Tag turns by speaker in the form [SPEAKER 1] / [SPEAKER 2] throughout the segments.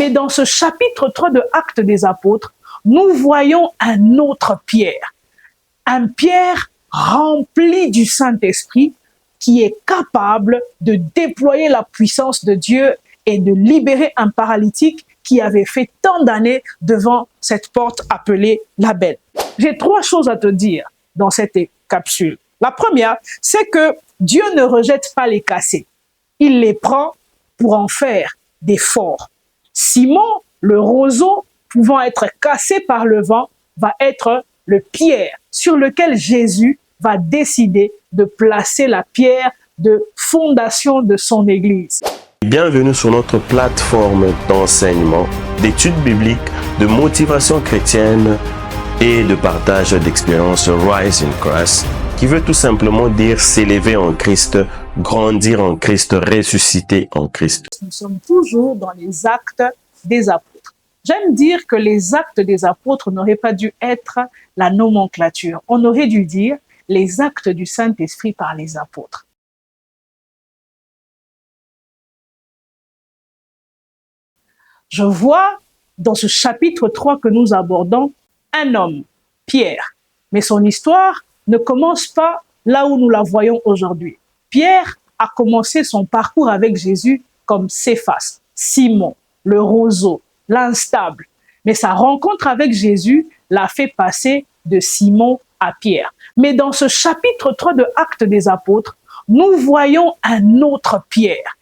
[SPEAKER 1] Mais dans ce chapitre 3 de Actes des Apôtres, nous voyons un autre Pierre. Un Pierre rempli du Saint-Esprit qui est capable de déployer la puissance de Dieu et de libérer un paralytique qui avait fait tant d'années devant cette porte appelée la Belle. J'ai 3 choses à te dire dans cette capsule. La première, c'est que Dieu ne rejette pas les cassés. Il les prend pour en faire des forts. Simon, le roseau, pouvant être cassé par le vent, va être le Pierre sur lequel Jésus va décider de placer la pierre de fondation de son Église.
[SPEAKER 2] Bienvenue sur notre plateforme d'enseignement, d'études bibliques, de motivation chrétienne et de partage d'expériences Rise in Christ, qui veut tout simplement dire s'élever en Christ, grandir en Christ, ressusciter en Christ.
[SPEAKER 1] Nous sommes toujours dans les actes des apôtres. J'aime dire que les actes des apôtres n'auraient pas dû être la nomenclature. On aurait dû dire les actes du Saint-Esprit par les apôtres. Je vois dans ce chapitre 3 que nous abordons un homme, Pierre, mais son histoire ne commence pas là où nous la voyons aujourd'hui. Pierre a commencé son parcours avec Jésus comme Céphas, Simon, le roseau, l'instable. Mais sa rencontre avec Jésus l'a fait passer de Simon à Pierre. Mais dans ce chapitre 3 de Actes des Apôtres, nous voyons un autre Pierre.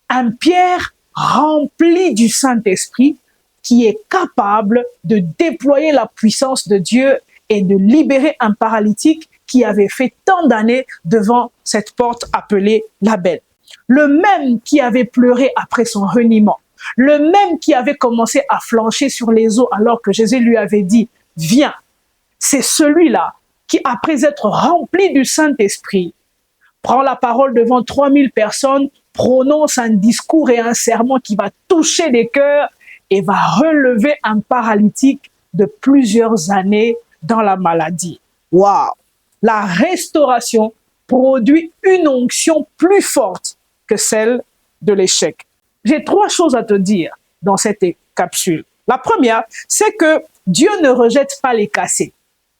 [SPEAKER 1] Un Pierre rempli du Saint-Esprit qui est capable de déployer la puissance de Dieu et de libérer un paralytique qui avait fait tant d'années devant cette porte appelée la Belle. Le même qui avait pleuré après son reniement, le même qui avait commencé à flancher sur les eaux alors que Jésus lui avait dit « Viens », c'est celui-là qui, après être rempli du Saint-Esprit, prend la parole devant 3000 personnes, prononce un discours et un sermon qui va toucher les cœurs et va relever un paralytique de plusieurs années dans la maladie. Waouh! La restauration produit une onction plus forte que celle de l'échec. J'ai 3 choses à te dire dans cette capsule. La première, c'est que Dieu ne rejette pas les cassés.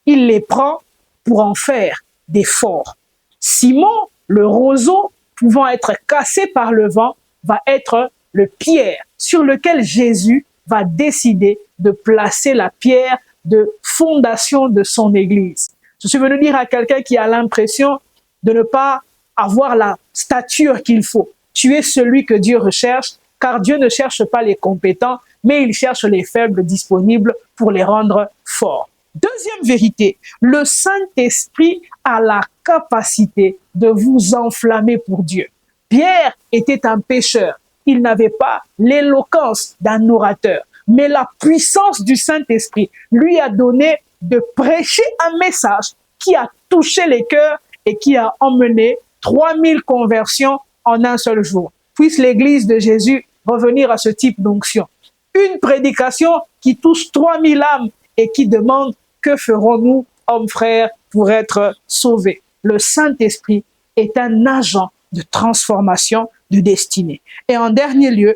[SPEAKER 1] Il les prend pour en faire des forts. Simon, le roseau, pouvant être cassé par le vent, va être le Pierre sur lequel Jésus va décider de placer la pierre de fondation de son Église. Je suis venu dire à quelqu'un qui a l'impression de ne pas avoir la stature qu'il faut. Tu es celui que Dieu recherche, car Dieu ne cherche pas les compétents, mais il cherche les faibles disponibles pour les rendre forts. Deuxième vérité, le Saint-Esprit a la capacité de vous enflammer pour Dieu. Pierre était un pécheur. Il n'avait pas l'éloquence d'un orateur, mais la puissance du Saint-Esprit lui a donné de prêcher un message qui a touché les cœurs et qui a emmené 3000 conversions en un seul jour. Puisse l'Église de Jésus revenir à ce type d'onction. Une prédication qui touche 3000 âmes et qui demande que ferons-nous, hommes frères, pour être sauvés. Le Saint-Esprit est un agent de transformation de destinée. Et en dernier lieu,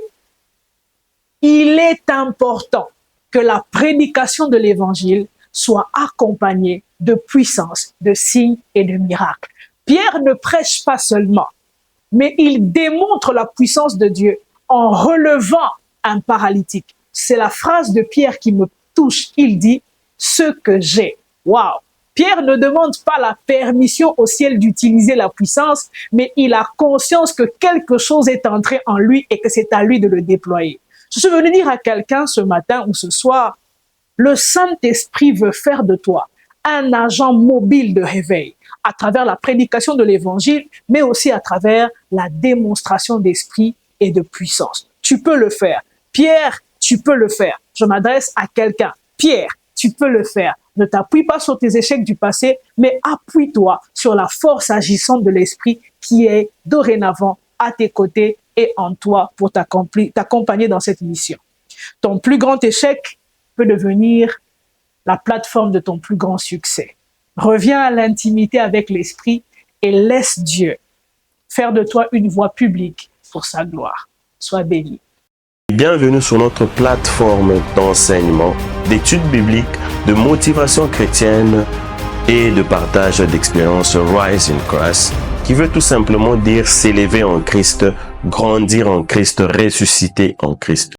[SPEAKER 1] il est important que la prédication de l'Évangile soit accompagnée de puissance, de signes et de miracles. Pierre ne prêche pas seulement, mais il démontre la puissance de Dieu en relevant un paralytique. C'est la phrase de Pierre qui me touche. Il dit « ce que j'ai ». Waouh! Pierre ne demande pas la permission au ciel d'utiliser la puissance, mais il a conscience que quelque chose est entré en lui et que c'est à lui de le déployer. Je suis venu dire à quelqu'un ce matin ou ce soir, le Saint-Esprit veut faire de toi un agent mobile de réveil à travers la prédication de l'Évangile, mais aussi à travers la démonstration d'esprit et de puissance. Tu peux le faire. Pierre, tu peux le faire. Je m'adresse à quelqu'un. Pierre, tu peux le faire. Ne t'appuie pas sur tes échecs du passé, mais appuie-toi sur la force agissante de l'Esprit qui est dorénavant à tes côtés et en toi pour t'accompagner dans cette mission. Ton plus grand échec peut devenir la plateforme de ton plus grand succès. Reviens à l'intimité avec l'Esprit et laisse Dieu faire de toi une voix publique pour sa gloire. Sois béni.
[SPEAKER 2] Bienvenue sur notre plateforme d'enseignement, d'études bibliques, de motivation chrétienne et de partage d'expériences Rise in Christ, qui veut tout simplement dire s'élever en Christ, grandir en Christ, ressusciter en Christ.